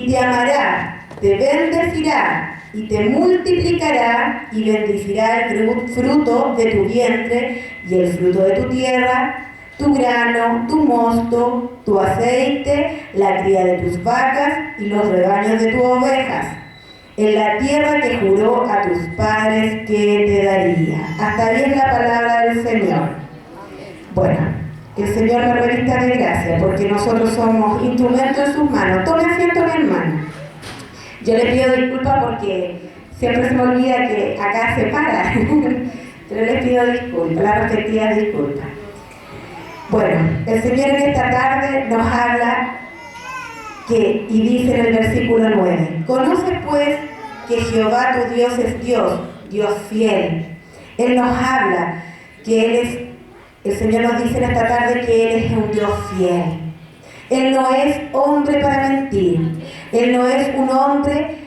y te amará, te bendecirá y te multiplicará y bendecirá el fruto de tu vientre y el fruto de tu tierra, tu grano, tu mosto, tu aceite, la cría de tus vacas y los rebaños de tus ovejas, en la tierra que juró a tus padres que te daría. Hasta ahí es la palabra del Señor. Bueno, el Señor me revista de gracia, porque nosotros somos instrumentos en sus manos. Tome asiento, mi hermano. Yo le pido disculpas porque siempre se me olvida que acá se para. Pero les pido disculpas, la respectiva disculpa. Bueno, el Señor en esta tarde nos habla y dice en el versículo 9: conoce pues que Jehová tu Dios es Dios, Dios fiel. Él nos habla que Él es, el Señor nos dice en esta tarde que Él es un Dios fiel. Él no es hombre para mentir. Él no es un hombre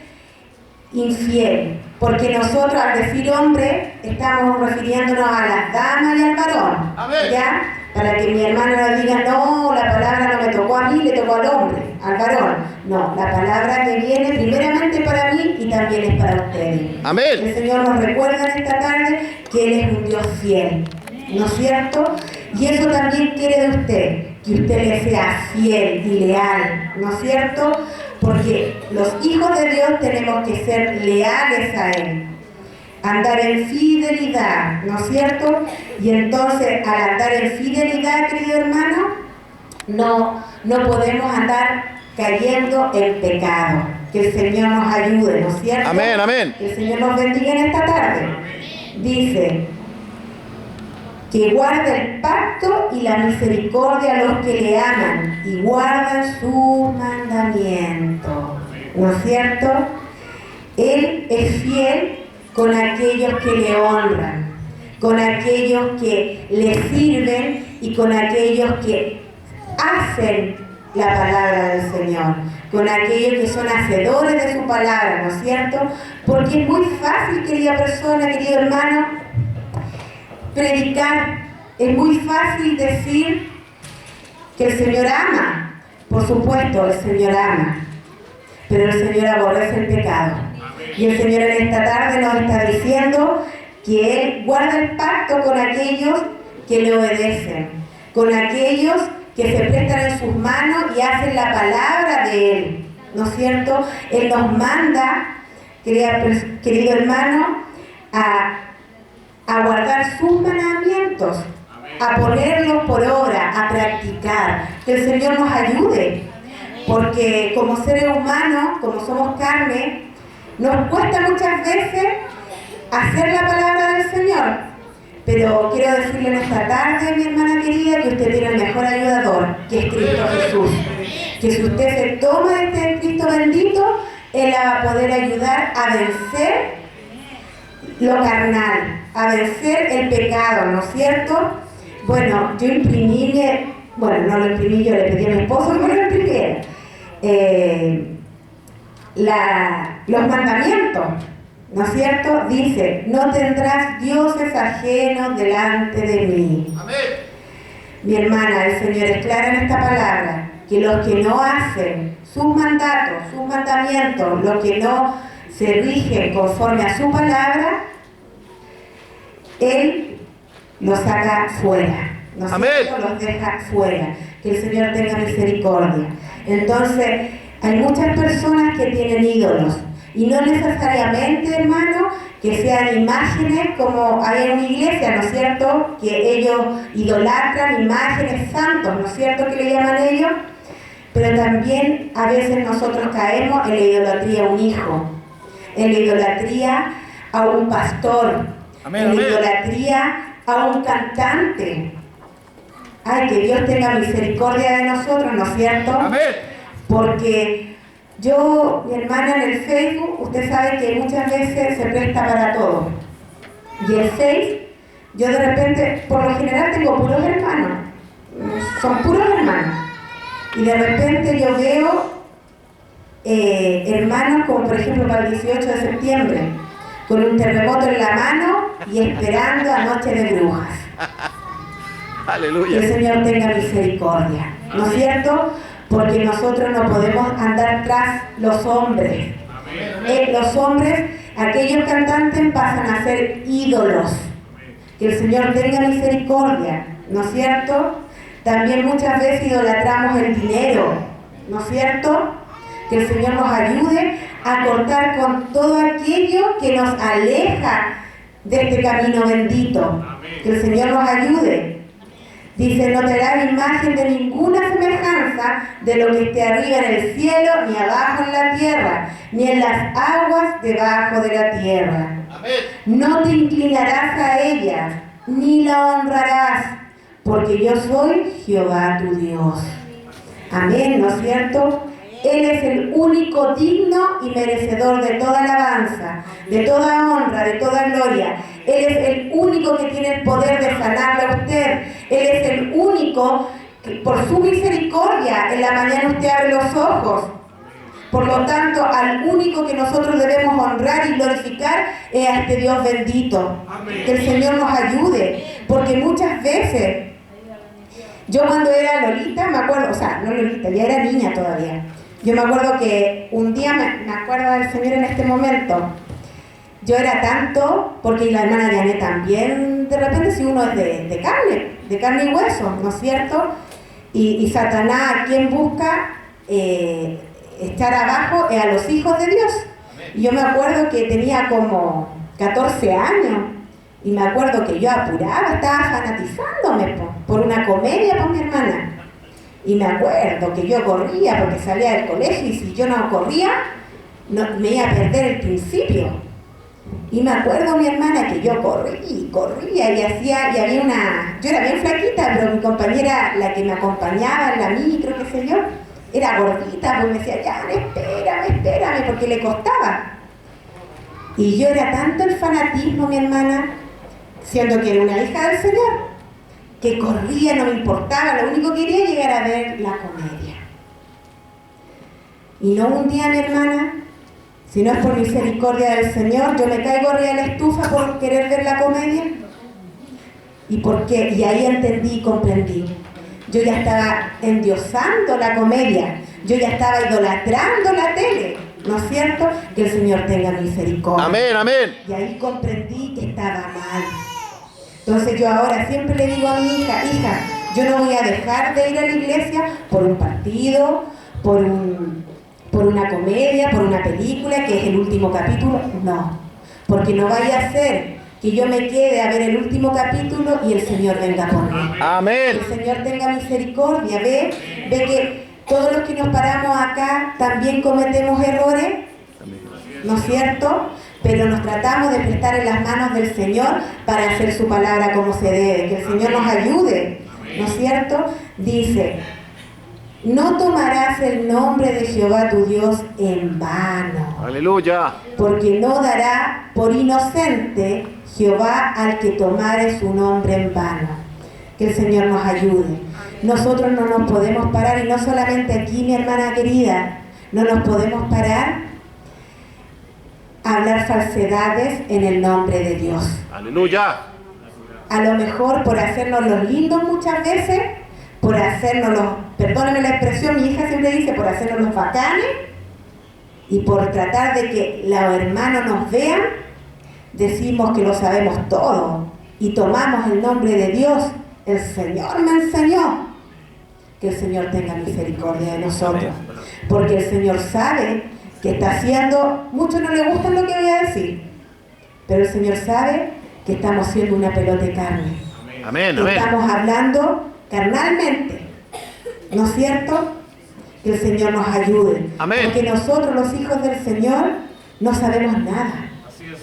infiel. Porque nosotros al decir hombre estamos refiriéndonos a las damas y al varón. Amén. ¿Ya? Para que mi hermano no diga, no, la palabra no me tocó a mí, le tocó al hombre, al varón. No, la palabra que viene primeramente para mí y también es para ustedes. Amén. El Señor nos recuerda en esta tarde que Él es un Dios fiel, ¿no es cierto? Y eso también quiere de usted, que usted le sea fiel y leal, ¿no es cierto? Porque los hijos de Dios tenemos que ser leales a Él. Andar en fidelidad, ¿no es cierto? Y entonces, al andar en fidelidad, querido hermano, no podemos andar cayendo en pecado. Que el Señor nos ayude, ¿no es cierto? Amén, amén. Que el Señor nos bendiga en esta tarde. Dice que guarda el pacto y la misericordia a los que le aman y guardan sus mandamientos, ¿no es cierto? Él es fiel con aquellos que le honran, con aquellos que le sirven y con aquellos que hacen la palabra del Señor, con aquellos que son hacedores de su palabra, ¿no es cierto? Porque es muy fácil, querida persona, querido hermano, predicar. Es muy fácil decir que el Señor ama. Por supuesto, el Señor ama, pero el Señor aborrece el pecado. Y el Señor en esta tarde nos está diciendo que Él guarda el pacto con aquellos que le obedecen, con aquellos que se prestan en sus manos y hacen la palabra de Él, ¿no es cierto? Él nos manda, querido hermano, a guardar sus mandamientos, a ponerlos por obra, a practicar. Que el Señor nos ayude, porque como seres humanos, como somos carne, nos cuesta muchas veces hacer la palabra del Señor. Pero quiero decirle en esta tarde, mi hermana querida, que usted tiene el mejor ayudador, que es Cristo Jesús. Que si usted se toma de este Cristo bendito, Él la va a poder ayudar a vencer lo carnal, a vencer el pecado, ¿no es cierto? Bueno, yo imprimí, bueno, no lo imprimí, yo le pedí a mi esposo que me lo imprimiera. Los mandamientos, ¿no es cierto? Dice, no tendrás dioses ajenos delante de mí. Amén. Mi hermana, el Señor es claro en esta palabra, que los que no hacen sus mandatos, sus mandamientos, los que no se rigen conforme a su palabra, Él los saca fuera, ¿no es cierto? Los deja fuera. Que el Señor tenga misericordia. Entonces, hay muchas personas que tienen ídolos, y no necesariamente, hermano, que sean imágenes como hay en una iglesia, ¿no es cierto? Que ellos idolatran imágenes santos, ¿no es cierto? Que le llaman ellos. Pero también a veces nosotros caemos en la idolatría a un hijo, en la idolatría a un pastor, amén, en la amén. idolatría a un cantante. Ay, que Dios tenga misericordia de nosotros, ¿no es cierto? Amén. Porque yo, mi hermana, en el Facebook, usted sabe que muchas veces se presta para todo. Y el Facebook, yo de repente, por lo general tengo puros hermanos, son puros hermanos. Y de repente yo veo hermanos como por ejemplo para el 18 de septiembre, con un terremoto en la mano y esperando a Noche de Brujas. Aleluya. Que el Señor tenga misericordia, ¿no es cierto? porque nosotros no podemos andar tras los hombres. Los hombres, aquellos cantantes pasan a ser ídolos. Que el Señor tenga misericordia, ¿no es cierto? También muchas veces idolatramos el dinero, ¿no es cierto? Que el Señor nos ayude a cortar con todo aquello que nos aleja de este camino bendito. Que el Señor nos ayude. Dice, no te hará imagen de ninguna semejanza de lo que esté arriba en el cielo, ni abajo en la tierra, ni en las aguas debajo de la tierra. No te inclinarás a ellas, ni la honrarás, porque yo soy Jehová tu Dios. Amén, ¿no es cierto? Él es el único digno y merecedor de toda alabanza, de toda honra, de toda gloria. Él es el único que tiene el poder de sanarle a usted. Él es el único que por su misericordia en la mañana usted abre los ojos. Por lo tanto, al único que nosotros debemos honrar y glorificar es a este Dios bendito. Que el Señor nos ayude, porque muchas veces, yo cuando era Lolita, me acuerdo, o sea, no Lolita, ya era niña todavía. Yo me acuerdo que un día, me acuerdo del Señor en este momento, yo era tanto, porque la hermana Janet también, de repente si uno es de carne y hueso, ¿no es cierto? Y Satanás, ¿a quién busca echar abajo? A los hijos de Dios. Y yo me acuerdo que tenía como 14 años, y me acuerdo que yo apuraba, estaba fanatizándome por una comedia con mi hermana. Y me acuerdo que yo corría porque salía del colegio, y si yo no corría, me iba a perder el principio. Y me acuerdo, mi hermana, que yo corría y hacía, y había yo era bien flaquita, pero mi compañera, la que me acompañaba en la micro, qué sé yo, era gordita, pues me decía, ya, espérame, porque le costaba. Y yo era tanto el fanatismo, mi hermana, siendo que era una hija del Señor, que corría, no me importaba, lo único que quería era llegar a ver la comedia. Y no un día, mi hermana, si no es por misericordia del Señor, yo me caigo arriba de la estufa por querer ver la comedia. ¿Y por qué? Y ahí entendí y comprendí. Yo ya estaba endiosando la comedia, yo ya estaba idolatrando la tele, ¿no es cierto? Que el Señor tenga misericordia. Amén, amén. Y ahí comprendí que estaba mal. Entonces yo ahora siempre le digo a mi hija, yo no voy a dejar de ir a la iglesia por un partido, por una comedia, por una película, que es el último capítulo. No, porque no vaya a ser que yo me quede a ver el último capítulo y el Señor venga por mí. Amén. Que el Señor tenga misericordia. Ve que todos los que nos paramos acá también cometemos errores, ¿no es cierto? Pero nos tratamos de prestar en las manos del Señor para hacer su palabra como se debe. Que el Señor nos ayude, ¿no es cierto? Dice, no tomarás el nombre de Jehová tu Dios en vano. Aleluya. Porque no dará por inocente Jehová al que tomare su nombre en vano. Que el Señor nos ayude. Nosotros no nos podemos parar, y no solamente aquí, mi hermana querida, no nos podemos parar a hablar falsedades en el nombre de Dios. Aleluya. A lo mejor por hacernos los lindos muchas veces, por hacernos los, perdónenme la expresión, mi hija siempre dice, por hacernos los bacanes, y por tratar de que los hermanos nos vean, decimos que lo sabemos todo, y tomamos el nombre de Dios. El Señor me enseñó. Que el Señor tenga misericordia de nosotros, porque el Señor sabe que está haciendo, muchos no le gustan lo que voy a decir, pero el Señor sabe que estamos siendo una pelota de carne. Amén, que amén. estamos hablando carnalmente, ¿no es cierto? Que el Señor nos ayude. Amén. Porque nosotros, los hijos del Señor, no sabemos nada.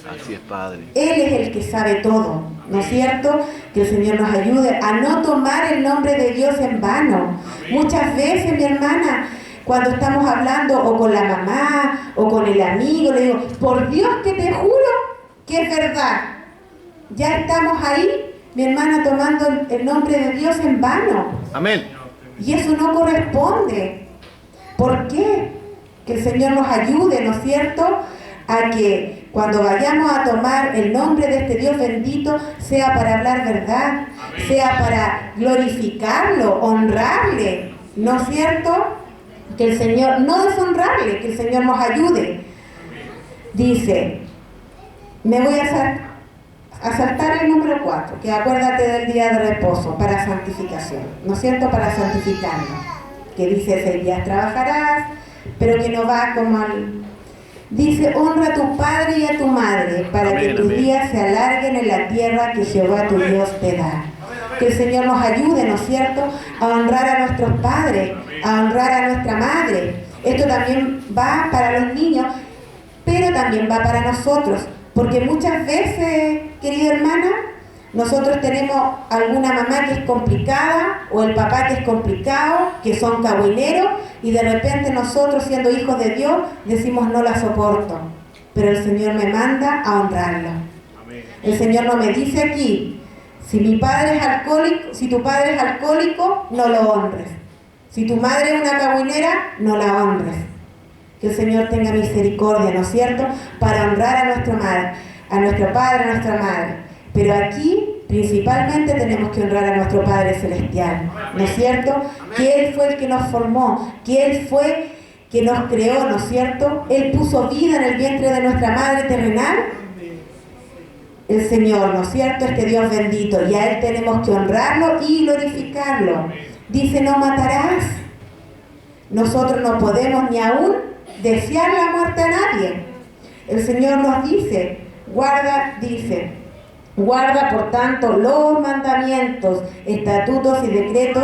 Así es, Padre. Él es el que sabe todo, ¿no es cierto? Que el Señor nos ayude a no tomar el nombre de Dios en vano. Muchas veces, mi hermana, cuando estamos hablando o con la mamá o con el amigo, le digo, por Dios que te juro que es verdad. Ya estamos ahí, mi hermana, tomando el nombre de Dios en vano. Amén. Y eso no corresponde. ¿Por qué? Que el Señor nos ayude, ¿no es cierto?, a que cuando vayamos a tomar el nombre de este Dios bendito, sea para hablar verdad, sea para glorificarlo, honrarle, ¿no es cierto? Que el Señor, no deshonrarle, que el Señor nos ayude. Dice, me voy a saltar el número 4, que acuérdate del día de reposo para santificación, ¿no es cierto? Para santificarlo. Que dice, 6 días trabajarás, pero que no va como al... Dice, honra a tu padre y a tu madre, para que tus días se alarguen en la tierra que Jehová tu Dios te da. Que el Señor nos ayude, ¿no es cierto?, a honrar a nuestros padres, a honrar a nuestra madre. Esto también va para los niños, pero también va para nosotros, porque muchas veces, querida hermana, nosotros tenemos alguna mamá que es complicada, o el papá que es complicado, que son cagüineros, y de repente nosotros, siendo hijos de Dios, decimos no la soporto, pero el Señor me manda a honrarlo. El Señor no me dice aquí, si tu padre es alcohólico, no lo honres. Si tu madre es una cagüinera, no la honres. Que el Señor tenga misericordia, ¿no es cierto?, para honrar a nuestro padre, a nuestra madre. Pero aquí, principalmente, tenemos que honrar a nuestro Padre Celestial, ¿no es cierto? Que Él fue el que nos formó, que Él fue que nos creó, ¿no es cierto? Él puso vida en el vientre de nuestra madre terrenal. El Señor, ¿no es cierto?, este Dios bendito, y a Él tenemos que honrarlo y glorificarlo. Dice, no matarás. Nosotros no podemos ni aún desear la muerte a nadie. El Señor nos dice, guarda por tanto los mandamientos, estatutos y decretos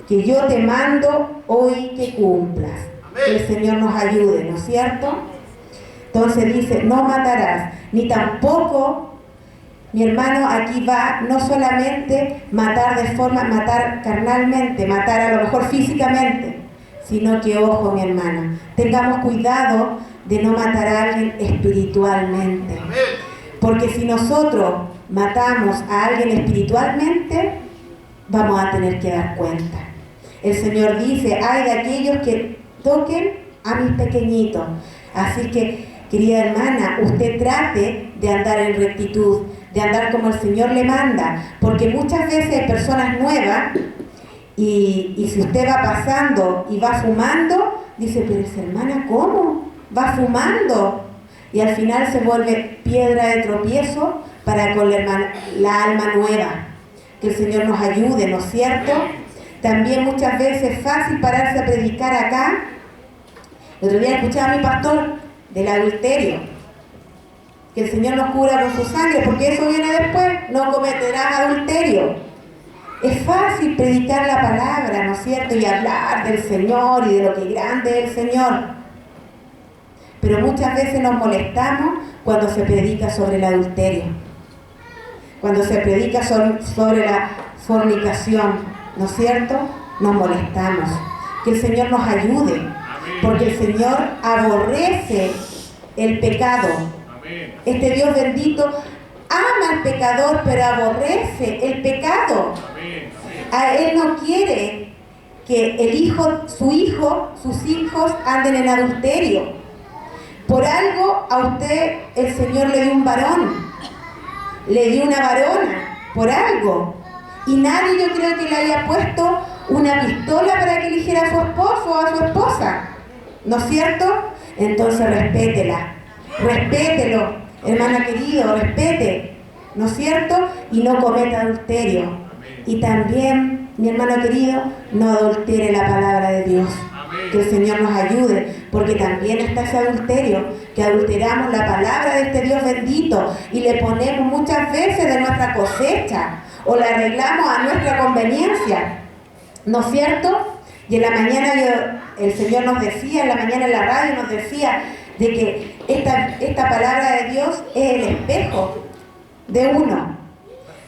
que yo te mando hoy que cumplas. Que el Señor nos ayude, ¿no es cierto? Entonces dice, no matarás, ni tampoco, mi hermano, aquí va no solamente matar carnalmente, matar a lo mejor físicamente, sino que, ojo, mi hermano, tengamos cuidado de no matar a alguien espiritualmente. Porque si nosotros matamos a alguien espiritualmente, vamos a tener que dar cuenta. El Señor dice, ay de aquellos que toquen a mis pequeñitos. Así que, querida hermana, usted trate de andar en rectitud, de andar como el Señor le manda, porque muchas veces hay personas nuevas y si usted va pasando y va fumando, dice, pero esa hermana, ¿cómo? Va fumando, y al final se vuelve piedra de tropiezo para con la alma nueva. Que el Señor nos ayude, ¿no es cierto? También muchas veces es fácil pararse a predicar acá. El otro día escuchaba a mi pastor del adulterio, que el Señor nos cubra con su sangre, porque eso viene después, no cometerás adulterio. Es fácil predicar la palabra, ¿no es cierto?, y hablar del Señor y de lo que grande es el Señor. Pero muchas veces nos molestamos cuando se predica sobre el adulterio, cuando se predica sobre la fornicación, ¿no es cierto? Nos molestamos. Que el Señor nos ayude, porque el Señor aborrece el pecado. Este Dios bendito ama al pecador, pero aborrece el pecado. A Él no quiere que sus hijos anden en adulterio. Por algo a usted el Señor le dio un varón, le dio una varona, por algo. Y nadie, yo creo, que le haya puesto una pistola para que eligiera a su esposo o a su esposa, ¿no es cierto? Entonces respételo, hermana querido, respete, ¿no es cierto? Y no cometa adulterio. Y también, mi hermano querido, no adultere la palabra de Dios. Que el Señor nos ayude, porque también está ese adulterio, que adulteramos la palabra de este Dios bendito y le ponemos muchas veces de nuestra cosecha o la arreglamos a nuestra conveniencia, ¿no es cierto? Y en la mañana el Señor nos decía, en la mañana en la radio nos decía de que esta palabra de Dios es el espejo de uno.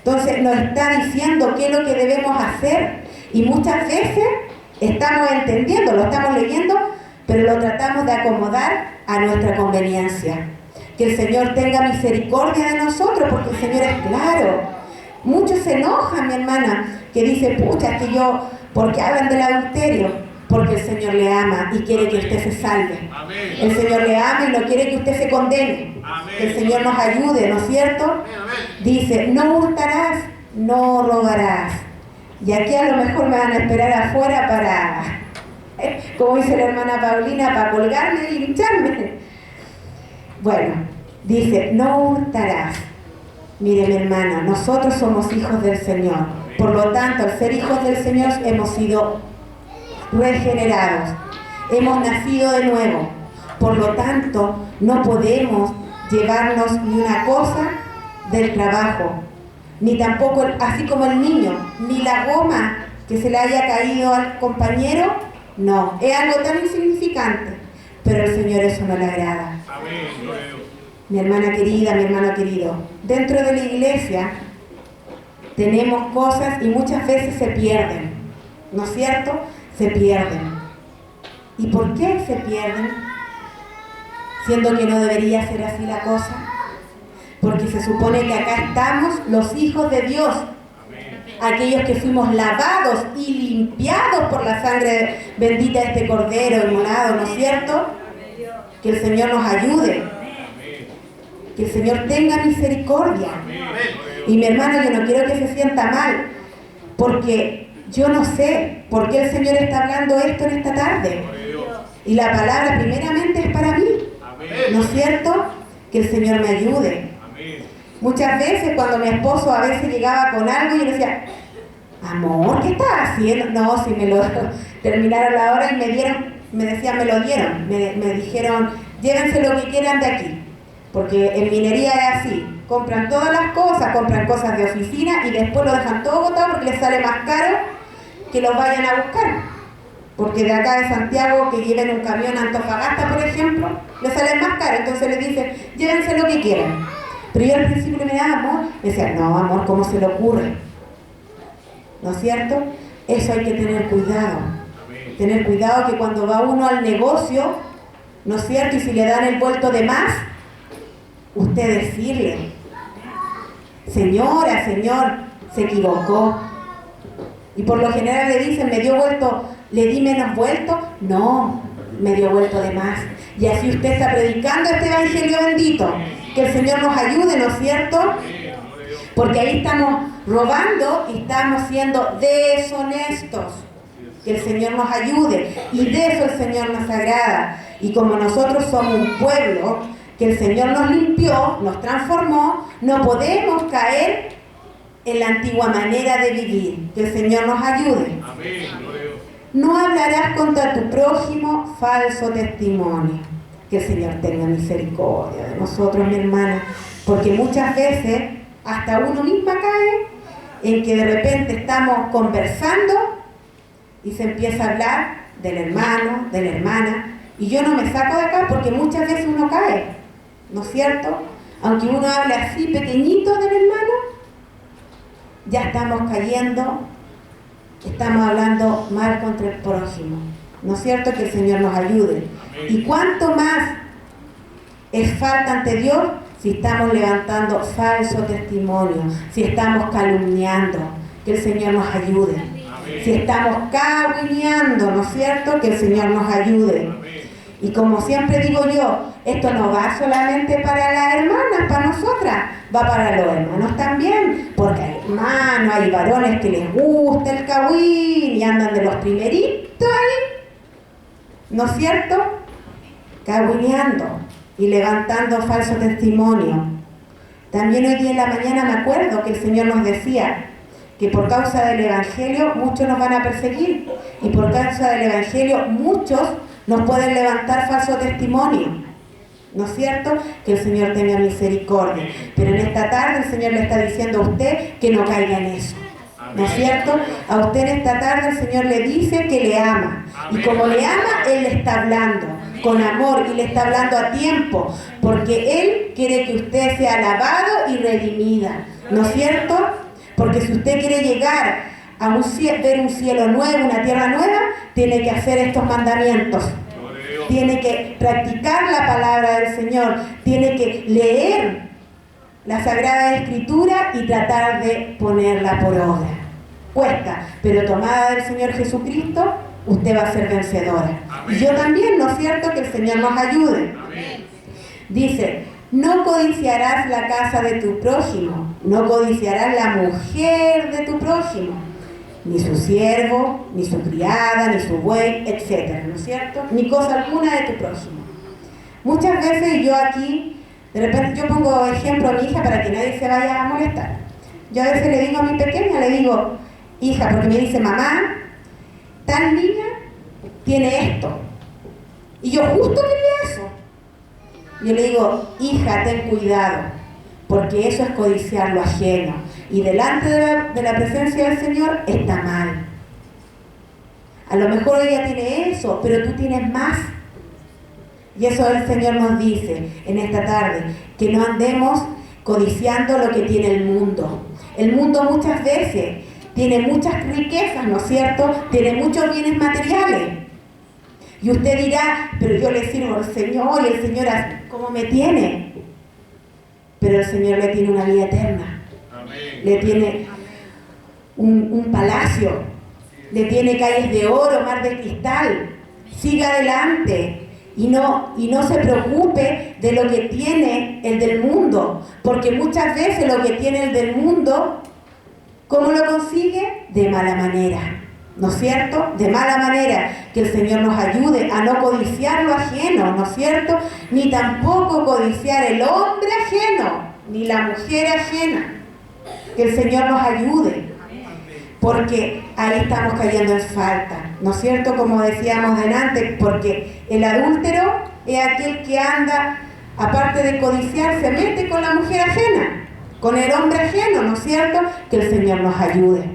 Entonces nos está diciendo qué es lo que debemos hacer, y muchas veces estamos entendiendo, lo estamos leyendo, pero lo tratamos de acomodar a nuestra conveniencia. Que el Señor tenga misericordia de nosotros, porque el Señor es claro. Muchos se enojan, mi hermana, que dicen, pucha, que yo, porque hablan del adulterio, porque el Señor le ama y quiere que usted se salve. Amén. El Señor le ama y no quiere que usted se condene. Amén. Que el Señor nos ayude, ¿no es cierto? Amén. Dice, no hurtarás, no robarás. Y aquí a lo mejor me van a esperar afuera como dice la hermana Paulina, para colgarme y lincharme. Bueno, dice, no hurtarás. Mire mi hermana, nosotros somos hijos del Señor. Por lo tanto, al ser hijos del Señor hemos sido regenerados. Hemos nacido de nuevo. Por lo tanto, no podemos llevarnos ni una cosa del trabajo, ni tampoco, así como el niño, ni la goma que se le haya caído al compañero. No, es algo tan insignificante, pero al Señor eso no le agrada. Mi hermana querida, mi hermano querido, dentro de la iglesia tenemos cosas y muchas veces se pierden, ¿no es cierto? Se pierden. ¿Y por qué se pierden? Siendo que no debería ser así la cosa. Porque se supone que acá estamos los hijos de Dios, aquellos que fuimos lavados y limpiados por la sangre bendita de este Cordero inmolado, ¿no es cierto? Que el Señor nos ayude, que el Señor tenga misericordia. Y mi hermano, yo no quiero que se sienta mal, porque yo no sé por qué el Señor está hablando esto en esta tarde. Y la palabra primeramente es para mí, ¿no es cierto? Que el Señor me ayude. Muchas veces cuando mi esposo a veces llegaba con algo, yo le decía, amor, ¿qué estás haciendo? No, si me lo terminaron la hora y me decían, me lo dieron, me dijeron, llévense lo que quieran de aquí, porque en minería es así, compran todas las cosas, compran cosas de oficina y después lo dejan todo botado porque les sale más caro que los vayan a buscar, porque de acá de Santiago que lleven un camión a Antofagasta, por ejemplo, les sale más caro, entonces les dicen, llévense lo que quieran. Pero yo al principio me daba amor, me decía, no amor, ¿cómo se le ocurre? ¿No es cierto? Eso hay que tener cuidado. Tener cuidado que cuando va uno al negocio, ¿no es cierto? Y si le dan el vuelto de más, usted decirle, señora, señor, se equivocó. Y por lo general le dicen, ¿me dio vuelto? ¿Le di menos vuelto? No, me dio vuelto de más. Y así usted está predicando este evangelio bendito. Que el Señor nos ayude, ¿no es cierto? Porque ahí estamos robando y estamos siendo deshonestos. Que el Señor nos ayude. Y de eso el Señor nos agrada. Y como nosotros somos un pueblo que el Señor nos limpió, nos transformó, no podemos caer en la antigua manera de vivir. Que el Señor nos ayude. No hablarás contra tu prójimo falso testimonio. Que el Señor tenga misericordia de nosotros, mi hermana, porque muchas veces hasta uno misma cae en que de repente estamos conversando y se empieza a hablar del hermano, de la hermana, y yo no me saco de acá porque muchas veces uno cae, ¿no es cierto? Aunque uno hable así pequeñito del hermano, ya estamos cayendo, estamos hablando mal contra el prójimo, ¿no es cierto? Que el Señor nos ayude. Y cuánto más es falta ante Dios si estamos levantando falso testimonio, si estamos calumniando, que el Señor nos ayude. Si estamos caguineando, ¿no es cierto? Que el Señor nos ayude. Y como siempre digo yo, esto no va solamente para las hermanas, para nosotras, va para los hermanos también, porque hay hermanos, hay varones que les gusta el cagüín y andan de los primeritos ahí, ¿no es cierto? Cagüineando y levantando falso testimonio. También hoy día en la mañana me acuerdo que el Señor nos decía que por causa del Evangelio muchos nos van a perseguir y por causa del Evangelio muchos nos pueden levantar falso testimonio, ¿no es cierto? Que el Señor tenga misericordia. Pero en esta tarde el Señor le está diciendo a usted que no caiga en eso, ¿no es cierto? A usted en esta tarde el Señor le dice que le ama. Y como le ama, Él le está hablando con amor y le está hablando a tiempo. Porque Él quiere que usted sea lavado y redimida, ¿no es cierto? Porque si usted quiere llegar a ver un cielo nuevo, una tierra nueva, tiene que hacer estos mandamientos. Tiene que practicar la palabra del Señor. Tiene que leer la Sagrada Escritura y tratar de ponerla por obra. Cuesta, pero tomada del Señor Jesucristo, usted va a ser vencedora. Y yo también, ¿no es cierto? Que el Señor nos ayude. Dice, no codiciarás la casa de tu prójimo, no codiciarás la mujer de tu prójimo, ni su siervo, ni su criada, ni su buey, etc., ¿no es cierto? Ni cosa alguna de tu prójimo. Muchas veces yo aquí, de repente yo pongo ejemplo a mi hija para que nadie se vaya a molestar. Yo a veces le digo a mi pequeña, le digo, hija, porque me dice, mamá, tal niña tiene esto. Y yo justo quería eso. Yo le digo, hija, ten cuidado, porque eso es codiciar lo ajeno. Y delante de la presencia del Señor está mal. A lo mejor ella tiene eso, pero tú tienes más. Y eso el Señor nos dice en esta tarde, que no andemos codiciando lo que tiene el mundo. El mundo muchas veces tiene muchas riquezas, ¿no es cierto? Tiene muchos bienes materiales. Y usted dirá, pero yo le sirvo al Señor y el Señor, ¿cómo me tiene? Pero el Señor le tiene una vida eterna. Amén. Le tiene un palacio, le tiene calles de oro, mar de cristal. Siga adelante. Y no se preocupe de lo que tiene el del mundo, porque muchas veces lo que tiene el del mundo, ¿cómo lo consigue? De mala manera, ¿no es cierto? De mala manera. Que el Señor nos ayude a no codiciar lo ajeno, ¿no es cierto? Ni tampoco codiciar el hombre ajeno, ni la mujer ajena. Que el Señor nos ayude, porque ahí estamos cayendo en falta, ¿no es cierto? Como decíamos delante, porque el adúltero es aquel que anda, aparte de codiciar, se mete con la mujer ajena, con el hombre ajeno, ¿no es cierto? Que el Señor nos ayude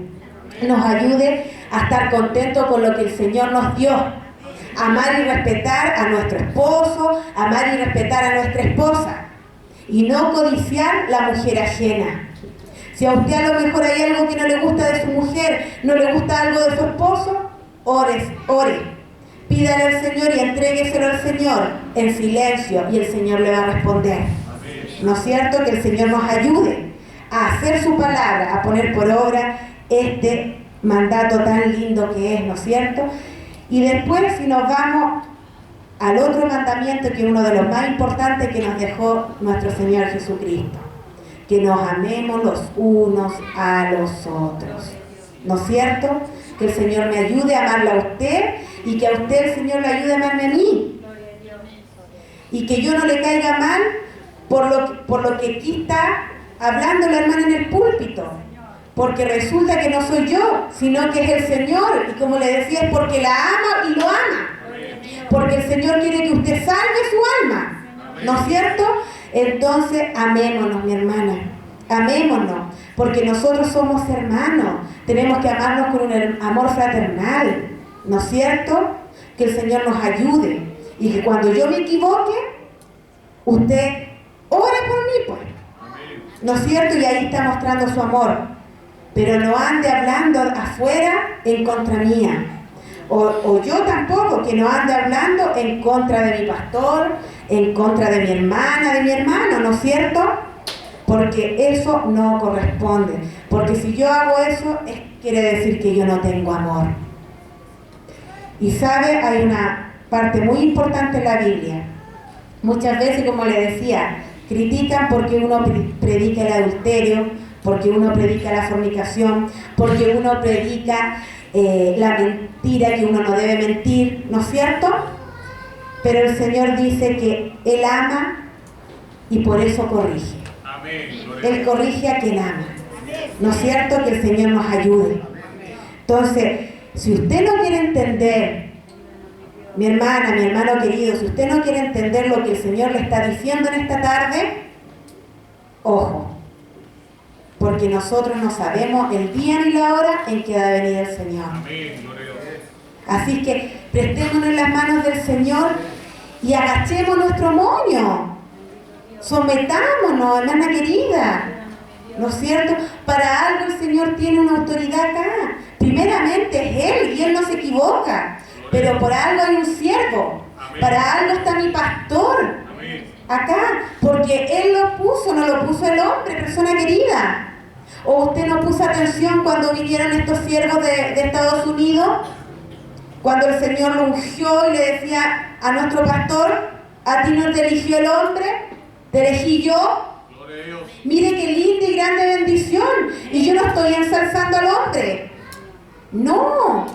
a estar contentos con lo que el Señor nos dio, amar y respetar a nuestro esposo, amar y respetar a nuestra esposa, y no codiciar la mujer ajena. Si a usted a lo mejor hay algo que no le gusta de su mujer, no le gusta algo de su esposo, ore. Pídale al Señor y entrégueselo al Señor en silencio y el Señor le va a responder. ¿No es cierto? Que el Señor nos ayude a hacer su palabra, a poner por obra este mandato tan lindo que es, ¿no es cierto? Y después, si nos vamos al otro mandamiento, que es uno de los más importantes que nos dejó nuestro Señor Jesucristo, que nos amemos los unos a los otros, ¿no es cierto? Que el Señor me ayude a amarla a usted y que a usted el Señor le ayude a amarme a mí, y que yo no le caiga mal por lo que aquí está hablando la hermana en el púlpito, porque resulta que no soy yo, sino que es el Señor, y como le decía, es porque la ama y lo ama, porque el Señor quiere que usted salve su alma, ¿no es cierto? Entonces, amémonos, mi hermana, amémonos, porque nosotros somos hermanos, tenemos que amarnos con un amor fraternal, ¿no es cierto? Que el Señor nos ayude, y que cuando yo me equivoque, usted ore por mí, pues, ¿no es cierto? Y ahí está mostrando su amor, pero no ande hablando afuera en contra mía, o yo tampoco, que no ande hablando en contra de mi pastor, en contra de mi hermana, de mi hermano, ¿no es cierto? Porque eso no corresponde. Porque si yo hago eso, quiere decir que yo no tengo amor. Y sabe, hay una parte muy importante en la Biblia. Muchas veces, como le decía, critican porque uno predica el adulterio, porque uno predica la fornicación, porque uno predica la mentira, que uno no debe mentir, ¿no es cierto? Pero el Señor dice que Él ama y por eso corrige. Él corrige a quien ama. ¿No es cierto? Que el Señor nos ayude. Entonces, si usted no quiere entender, mi hermana, mi hermano querido, si usted no quiere entender lo que el Señor le está diciendo en esta tarde, ojo, porque nosotros no sabemos el día ni la hora en que va a venir el Señor. Así que prestémonos en las manos del Señor y agachemos nuestro moño. Sometámonos, hermana querida, ¿no es cierto? Para algo el Señor tiene una autoridad acá. Primeramente es Él y Él no se equivoca, pero por algo hay un siervo. Para algo está mi pastor acá, porque Él lo puso, no lo puso el hombre, persona querida. ¿O usted no puso atención cuando vinieron estos siervos de Estados Unidos? Cuando el Señor lo ungió y le decía a nuestro pastor, a ti no te eligió el hombre, te elegí yo. Mire qué linda y grande bendición. Y yo no estoy ensalzando al hombre. No.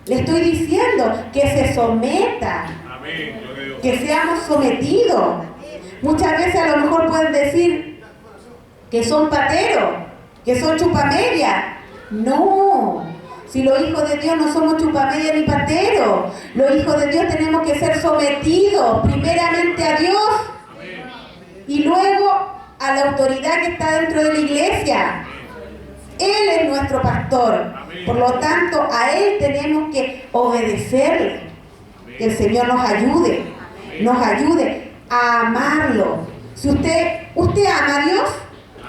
Le estoy diciendo que se someta. Amén. Gloria a Dios. Que seamos sometidos. Muchas veces a lo mejor pueden decir que son pateros, que son chupamedias. No. Si los hijos de Dios no somos chupamedias ni pateros. Los hijos de Dios tenemos que ser sometidos primeramente a Dios y luego a la autoridad que está dentro de la iglesia. Él es nuestro pastor. Por lo tanto, a Él tenemos que obedecerle. Que el Señor nos ayude a amarlo. Si usted ama a Dios,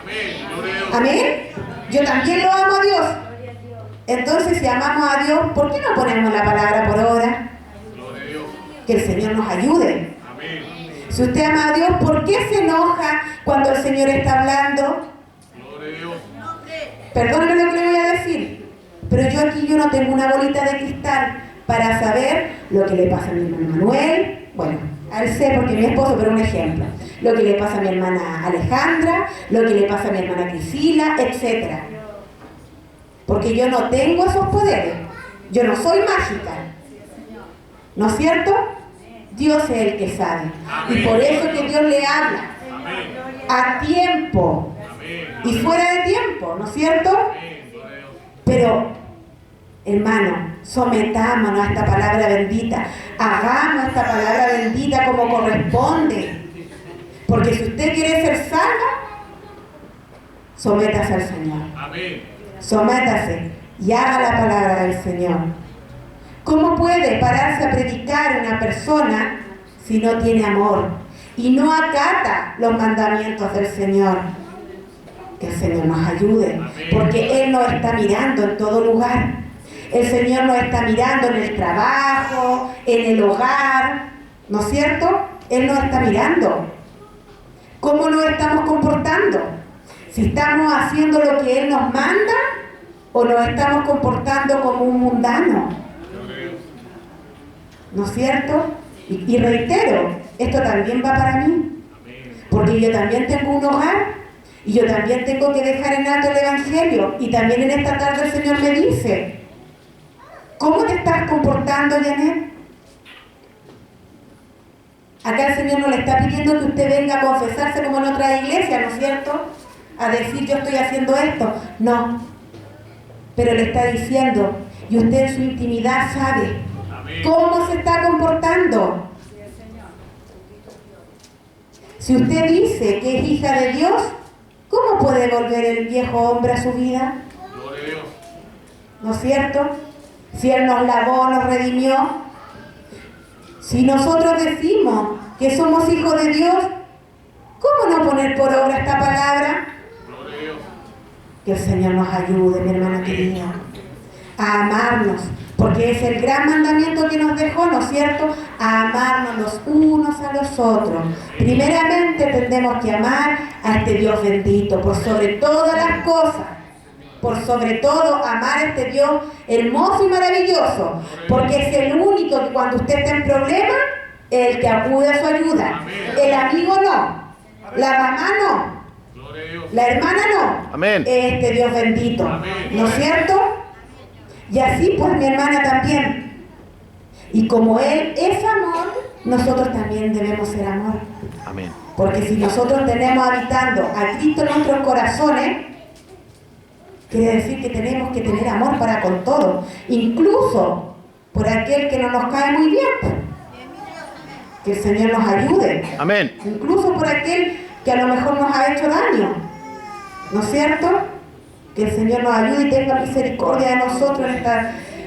Amén. Gloria a Dios. amén. Yo también lo amo a Dios. Entonces, si amamos a Dios, ¿por qué no ponemos la palabra por obra? Gloria a Dios. Que el Señor nos ayude. Amén. Si usted ama a Dios, ¿por qué se enoja cuando el Señor está hablando? Gloria a Dios. Perdónenme lo que le voy a decir, pero yo no tengo una bolita de cristal para saber lo que le pasa a mi hermano Manuel. Bueno, a él sé porque es mi esposo, pero un ejemplo. Lo que le pasa a mi hermana Alejandra, lo que le pasa a mi hermana Priscila, etc. Porque yo no tengo esos poderes. Yo no soy mágica. ¿No es cierto? Dios es el que sabe. Y por eso es que Dios le habla. Amén. A tiempo. Amén. Y fuera de tiempo, ¿no es cierto? Amén. Gloria a Dios. Pero, hermano, sometámonos a esta palabra bendita. Hagamos esta palabra bendita como corresponde. Porque si usted quiere ser salva, sométase al Señor. Amén. Sométase y haga la palabra del Señor. ¿Cómo puede pararse a predicar una persona si no tiene amor y no acata los mandamientos del Señor? Que el Señor nos ayude, porque Él nos está mirando en todo lugar. El Señor nos está mirando en el trabajo, en el hogar, ¿no es cierto? Él nos está mirando. ¿Cómo nos estamos comportando? Si estamos haciendo lo que Él nos manda o nos estamos comportando como un mundano. ¿No es cierto? Y reitero, esto también va para mí. Porque yo también tengo un hogar. Y yo también tengo que dejar en alto el Evangelio. Y también en esta tarde el Señor me dice, ¿cómo te estás comportando, Janet? Acá el Señor no le está pidiendo que usted venga a confesarse como en otra iglesia, ¿no es cierto? A decir yo estoy haciendo esto. No. Pero le está diciendo, y usted en su intimidad sabe cómo se está comportando. Si usted dice que es hija de Dios, ¿cómo puede volver el viejo hombre a su vida? Gloria a Dios. ¿No es cierto? Si Él nos lavó, nos redimió. Si nosotros decimos que somos hijos de Dios, ¿cómo no poner por obra esta palabra? Gloria a Dios. Que el Señor nos ayude, mi hermana querida, a amarnos, porque es el gran mandamiento que nos dejó, ¿no es cierto? A amarnos los unos a los otros. Primeramente tendremos que amar a este Dios bendito, por sobre todas las cosas. Por sobre todo amar a este Dios hermoso y maravilloso, porque es el único que cuando usted está en problemas, es el que acude a su ayuda. El amigo no, la mamá no, Gloria a Dios. la hermana no. Amén. Este Dios bendito, ¿no es cierto? Y así pues mi hermana también. Y como Él es amor, nosotros también debemos ser amor. Amén. Porque si nosotros tenemos habitando a Cristo en nuestros corazones, quiere decir que tenemos que tener amor para con todo, incluso por aquel que no nos cae muy bien. Que el Señor nos ayude. Amén. Incluso por aquel que a lo mejor nos ha hecho daño. ¿No es cierto? Que el Señor nos ayude y tenga misericordia de nosotros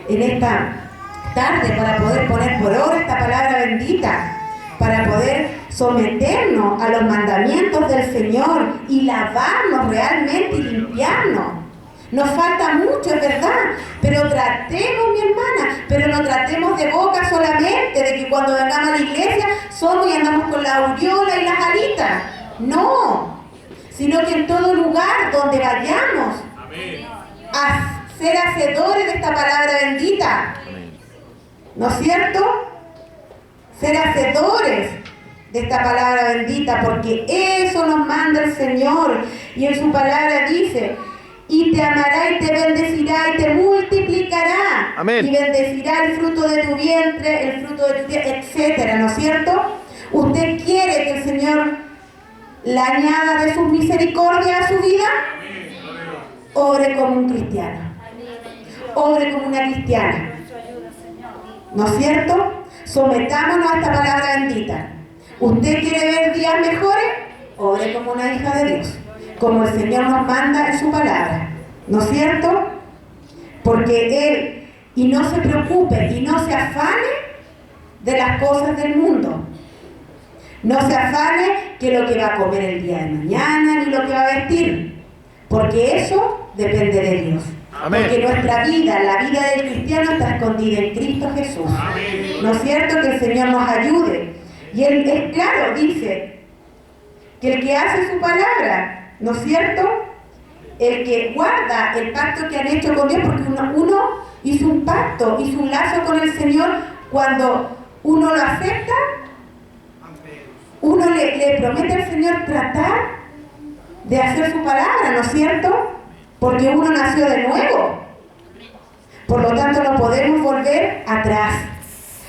en esta tarde para poder poner por obra esta palabra bendita, para poder someternos a los mandamientos del Señor y lavarnos realmente y limpiarnos. Nos falta mucho, es verdad, pero tratemos, mi hermana, pero no tratemos de boca solamente, de que cuando vengamos a la iglesia somos y andamos con la aureola y las alitas. No, sino que en todo lugar donde vayamos a ser hacedores de esta palabra bendita. ¿No es cierto? Ser hacedores de esta palabra bendita, porque eso nos manda el Señor. Y en su palabra dice, y te amará y te bendecirá y te multiplicará. Amén. Y bendecirá el fruto de tu vientre, el fruto de tu tierra, etcétera, ¿no es cierto? ¿Usted quiere que el Señor le añada de sus misericordias a su vida? Obre como un cristiano. Obre como una cristiana. ¿No es cierto? Sometámonos a esta palabra bendita. ¿Usted quiere ver días mejores? Obre como una hija de Dios, como el Señor nos manda en su palabra. ¿No es cierto? Porque Él, y no se preocupe y no se afane de las cosas del mundo. No se afane que lo que va a comer el día de mañana, ni lo que va a vestir. Porque eso depende de Dios. Amén. Porque nuestra vida, la vida del cristiano está escondida en Cristo Jesús. ¿No es cierto? Que el Señor nos ayude. Y Él es claro, dice que el que hace su palabra, ¿no es cierto? El que guarda el pacto que han hecho con Dios, porque uno hizo un pacto, hizo un lazo con el Señor. Cuando uno lo acepta, uno le promete al Señor tratar de hacer su palabra, ¿no es cierto? Porque uno nació de nuevo. Por lo tanto, no podemos volver atrás.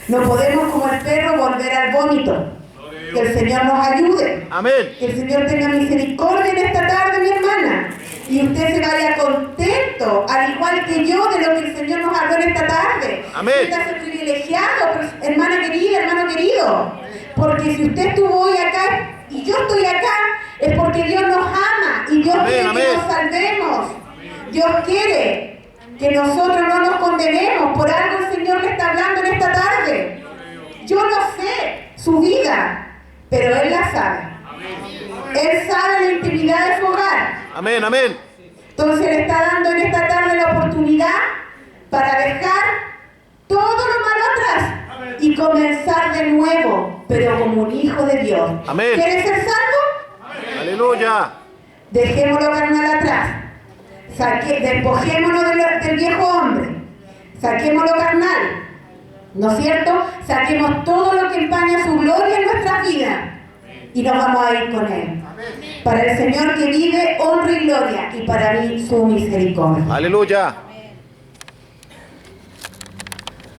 No podemos, como el perro, volver al vómito. Que el Señor nos ayude. Amén. Que el Señor tenga misericordia en esta tarde, mi hermana. Y usted se vaya contento, al igual que yo, de lo que el Señor nos habló en esta tarde. Amén. Siéntase privilegiado, hermana querida, hermano querido. Porque si usted estuvo hoy acá y yo estoy acá, es porque Dios nos ama y Dios quiere que nos salvemos. Dios quiere que nosotros no nos condenemos. Por algo el Señor le está hablando en esta tarde. Yo no sé su vida, pero Él la sabe. Él sabe la intimidad de su hogar. Amén, amén. Entonces le está dando en esta tarde la oportunidad para dejar todo lo malo atrás y comenzar de nuevo, pero como un hijo de Dios. Amén. ¿Quieres ser salvo? Aleluya. Dejemos lo carnal atrás. Despojémonos del viejo hombre. Saquemos lo carnal. ¿No es cierto? Saquemos todo lo que empaña su gloria en nuestra vida. Y nos vamos a ir con Él. Para el Señor que vive, honra y gloria. Y para mí su misericordia. Aleluya.